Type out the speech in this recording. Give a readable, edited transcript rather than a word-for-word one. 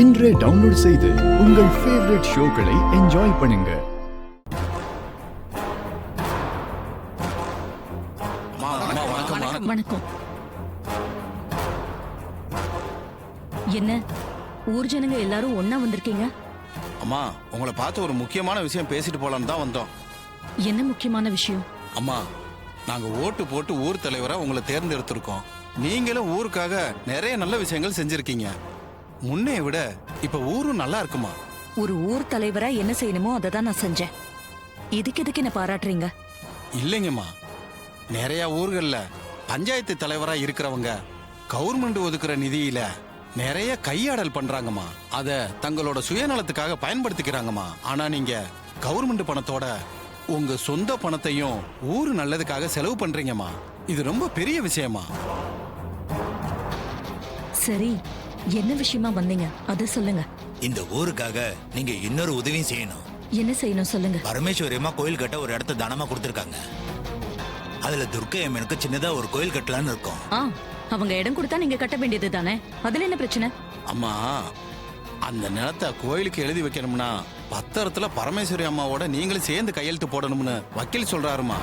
இன்றே டவுன்லோட் செய்து உங்கள் ஃபேவரட் ஷோக்களை என்ஜாய் பண்ணுங்க. வணக்கம். என்ன ஊர் ஜனங்க எல்லாரும் ஒண்ணா வந்திருக்கீங்க? அம்மா, உங்களை பார்த்து ஒரு முக்கியமான விஷயம் பேசிட்டு போலான்னு தான் வந்தோம். என்ன முக்கியமான விஷயம்? அம்மா, நாங்க ஓட்டு போட்டு ஊர் தலைவரா உங்களை தேர்ந்தெடுத்திருக்கோம். நீங்களும் ஊருக்காக நிறைய நல்ல விஷயங்கள் செஞ்சிருக்கீங்க. முன்னைய விட இப்ப ஊரும் நல்லா இருக்குமா? ஒரு ஊர் தலைவரா என்ன செய்யணுமோ அதை தான் நான் செஞ்சேன். எதுக்கு என்ன பாராட்டுறீங்க? இல்லைங்கம்மா, நிறைய ஊர்கள்ல பஞ்சாயத்து தலைவரா இருக்கிறவங்க கவர்மெண்ட் ஒதுக்குற நிதியில நிறைய கையாடல் பண்றாங்கம்மா. அத தங்களோட சுயநலத்துக்காக பயன்படுத்திக்கிறாங்கம்மா. ஆனா நீங்க கவர்மெண்ட் பணத்தோட உங்க சொந்த பணத்தையும் ஊரு நல்லதுக்காக செலவு பண்றீங்கம்மா. இது ரொம்ப பெரிய விஷயமா. சரி, என்ன விஷயமா வந்தீங்க அதை சொல்லுங்க. இந்த ஊருக்காக நீங்க இன்னொரு உதவியும் செய்யணும். என்ன செய்யணும் சொல்லுங்க. பரமேஸ்வரியம்மா கோயில் கட்ட ஒரு இடத்த தானமா கொடுத்திருக்காங்க. அதுல துர்க்கை அம்மனுக்கு சின்னதா ஒரு கோயில் கட்டலான்னு இருக்கோம். அவங்க இடம் கொடுத்தா நீங்க கட்ட வேண்டியது தானே, அதுல என்ன பிரச்சனை? அம்மா, அந்த நிலத்தை கோயிலுக்கு எழுதி வைக்கணும்னா பத்திரத்துல பரமேஸ்வரி அம்மாவோட நீங்களும் சேர்ந்து கையெழுத்து போடணும்னு வக்கீல் சொல்றாருமா.